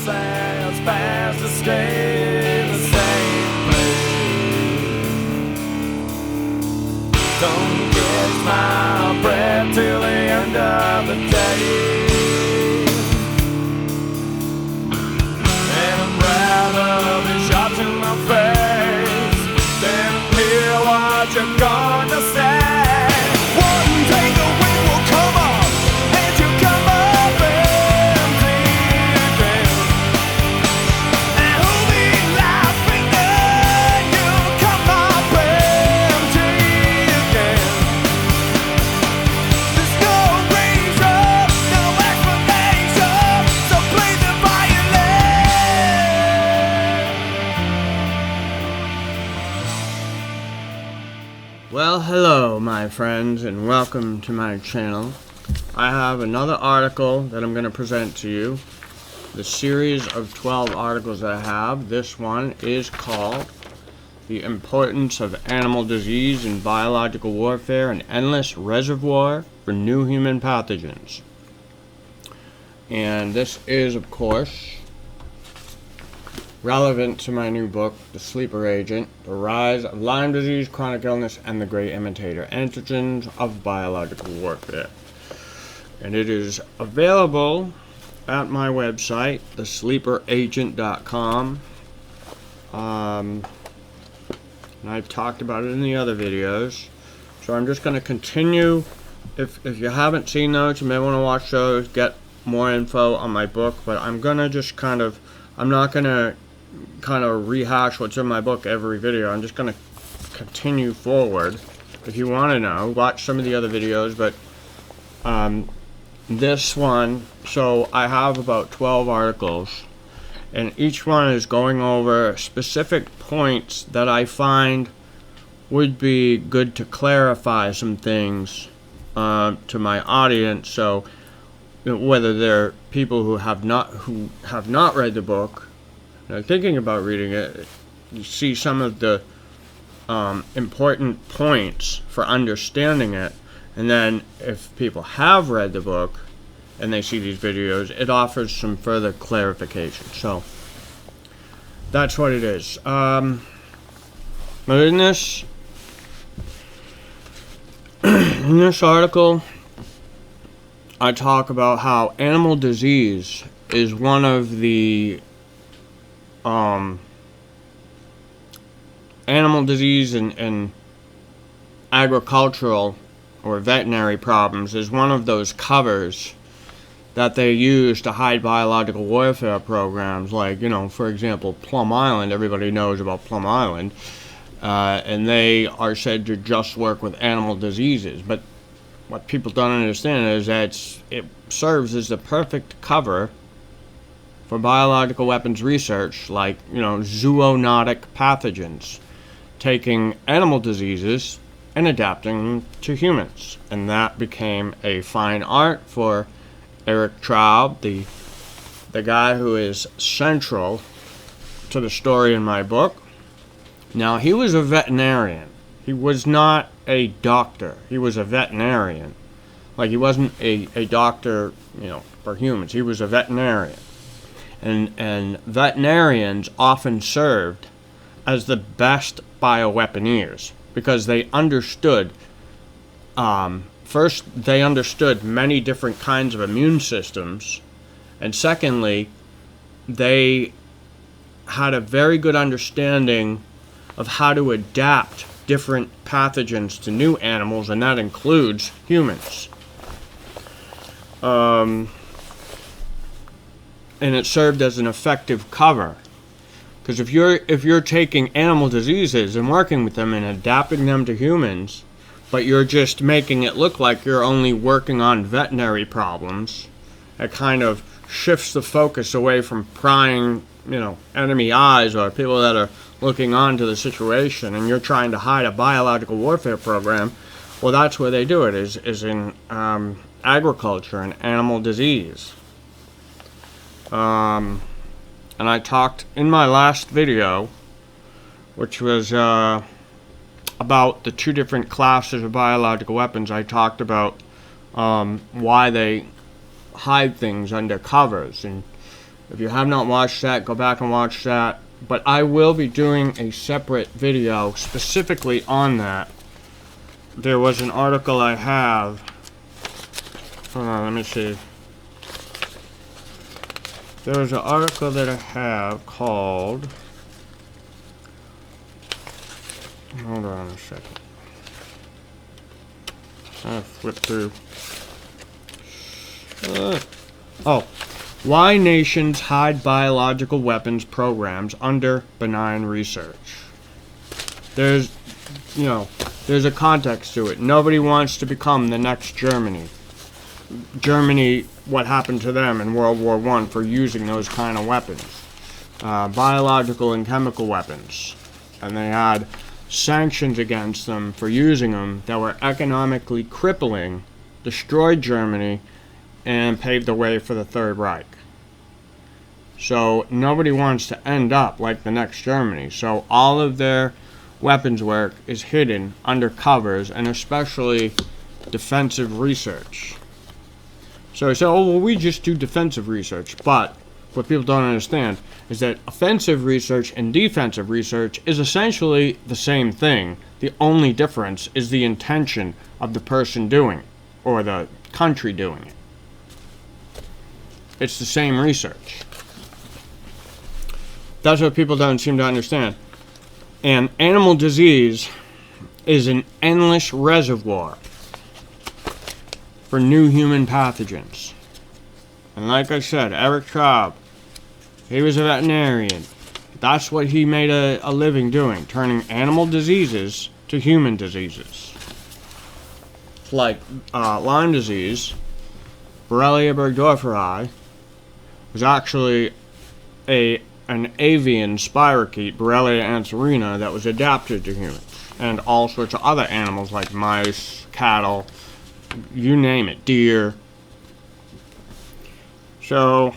fast as fast to stay the same place. Don't catch my breath till the end of the day. And I'd rather be shot to my face than hear what you're gonna say. One day the wind will come up and you come up empty again. And who'll be laughing then you come up empty again. There's no reason, no explanation, so play the violin. Well, hello my friends, and welcome to my channel. I have another article that I'm going to present to you. The series of 12 articles I have. This one is called The Importance of Animal Disease in Biological Warfare, an Endless Reservoir for New Human Pathogens. And this is, of course, relevant to my new book, The Sleeper Agent, The Rise of Lyme Disease, Chronic Illness, and the Great Imitator, Antigens of Biological Warfare. And it is available at my website, thesleeperagent.com. And I've talked about it in the other videos. So I'm just going to continue. If you haven't seen those, you may want to watch those, get more info on my book. But I'm going to just I'm not going to rehash what's in my book every video. I'm just going to continue forward. If you want to know, watch some of the other videos, but this one, so I have about 12 articles, and each one is going over specific points that I find would be good to clarify some things to my audience. So whether they're people who have not read the book, they're thinking about reading it, you see some of the important points for understanding it. And then if people have read the book and they see these videos, it offers some further clarification. So that's what it is. But in this article, I talk about how animal disease is one of the animal disease and agricultural or veterinary problems is one of those covers that they use to hide biological warfare programs, like, for example, Plum Island. Everybody knows about Plum Island, and they are said to just work with animal diseases. But what people don't understand is that it serves as the perfect cover for biological weapons research, like, zoonotic pathogens, taking animal diseases and adapting them to humans. And that became a fine art for Eric Traub, the guy who is central to the story in my book. Now, he was a veterinarian. He was not a doctor. He was a veterinarian. Like, he wasn't a doctor, for humans. He was a veterinarian. And veterinarians often served as the best bioweaponeers because they understood, first, they understood many different kinds of immune systems, and secondly, they had a very good understanding of how to adapt different pathogens to new animals, and that includes humans. And it served as an effective cover, because if you're taking animal diseases and working with them and adapting them to humans, but you're just making it look like you're only working on veterinary problems, it kind of shifts the focus away from prying, enemy eyes or people that are looking on to the situation, and you're trying to hide a biological warfare program. Well, that's where they do it, is in agriculture and animal disease. And I talked in my last video, which was about the two different classes of biological weapons. I talked about why they hide things under covers, and If you have not watched that, go back and watch that. But I will be doing a separate video specifically on that. There was an article I have. Hold on, let me see. There was an article that I have called. Hold on a second. I'll flip through. Why nations hide biological weapons programs under benign research. There's a context to it. Nobody wants to become the next Germany. Germany, what happened to them in World War I for using those kind of weapons. Biological and chemical weapons. And they had sanctions against them for using them that were economically crippling, destroyed Germany, and paved the way for the Third Reich. So nobody wants to end up like the next Germany. So all of their weapons work is hidden under covers, and especially defensive research. So they say, oh, well, we just do defensive research. But what people don't understand is that offensive research and defensive research is essentially the same thing. The only difference is the intention of the person doing it, or the country doing it. It's the same research. That's what people don't seem to understand. And animal disease is an endless reservoir for new human pathogens. And like I said, Eric Traub, he was a veterinarian. That's what he made a living doing, turning animal diseases to human diseases. It's like Lyme disease, Borrelia burgdorferi, was actually an avian spirochete, Borrelia anserina, that was adapted to humans. And all sorts of other animals like mice, cattle, you name it, deer. So,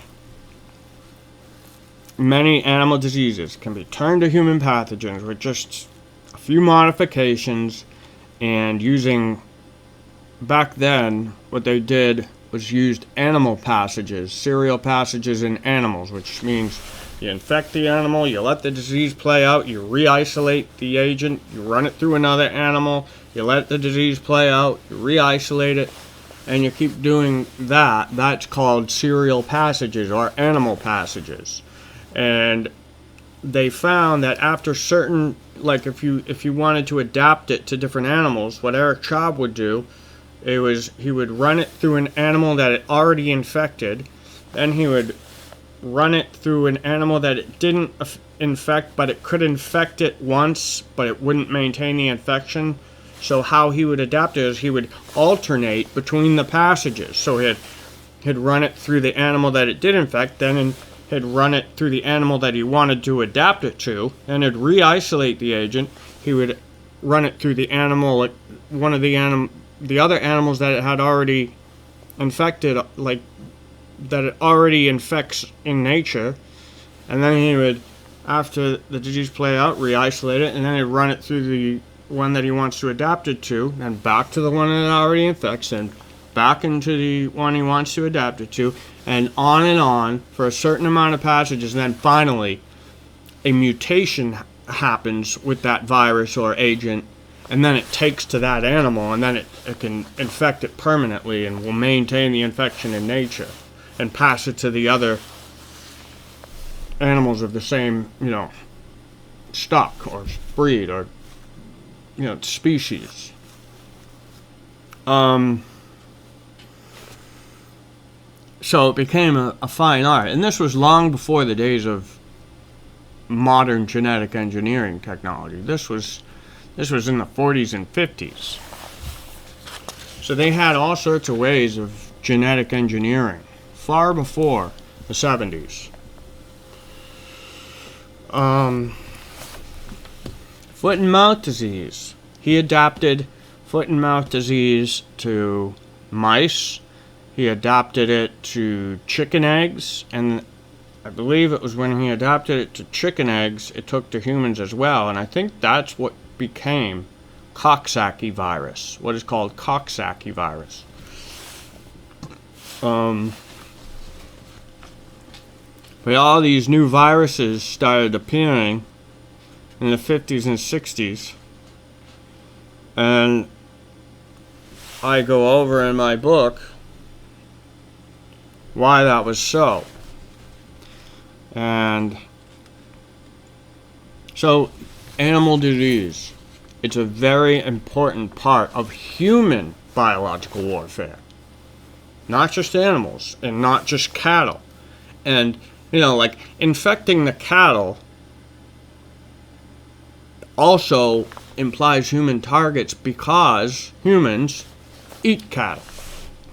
many animal diseases can be turned to human pathogens with just a few modifications, and using, back then, what they did was used animal passages, serial passages in animals, which means you infect the animal, you let the disease play out, you re-isolate the agent, you run it through another animal, you let the disease play out, you re-isolate it, and you keep doing that. That's called serial passages or animal passages. And they found that after certain, like if you wanted to adapt it to different animals, what Eric Traub would do, he would run it through an animal that it already infected, then he would run it through an animal that it didn't infect, but it could infect it once, but it wouldn't maintain the infection. So how he would adapt it is he would alternate between the passages. So he'd run it through the animal that it did infect, then he'd run it through the animal that he wanted to adapt it to, and he'd re-isolate the agent. He would run it through the animal, like one of the other animals that it had already infected, like that it already infects in nature, and then he would, after the disease play out, re-isolate it, and then he'd run it through the one that he wants to adapt it to, then back to the one that it already infects, and back into the one he wants to adapt it to, and on for a certain amount of passages, and then finally a mutation happens with that virus or agent, and then it takes to that animal, and then it can infect it permanently and will maintain the infection in nature and pass it to the other animals of the same, stock or breed or, species. So it became a fine art, and this was long before the days of modern genetic engineering technology. This was in the 40s and 50s. So they had all sorts of ways of genetic engineering far before the 70s. Foot and mouth disease. He adapted foot and mouth disease to mice. He adapted it to chicken eggs, and I believe it was when he adapted it to chicken eggs, it took to humans as well, and I think that's what became Coxsackie virus, what is called Coxsackie virus. But all these new viruses started appearing in the 50s and 60s. And I go over in my book why that was so. And so, animal disease, it's a very important part of human biological warfare. Not just animals, and not just cattle. And, like infecting the cattle also implies human targets because humans eat cattle.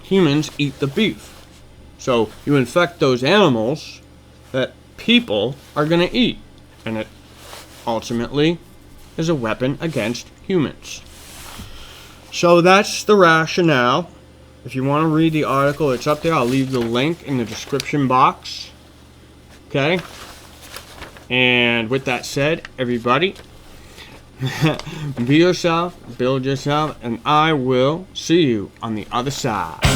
Humans eat the beef. So you infect those animals that people are going to eat. And it ultimately is a weapon against humans. So that's the rationale. If you want to read the article, it's up there. I'll leave the link in the description box. Okay? And with that said, everybody, be yourself, build yourself, and I will see you on the other side.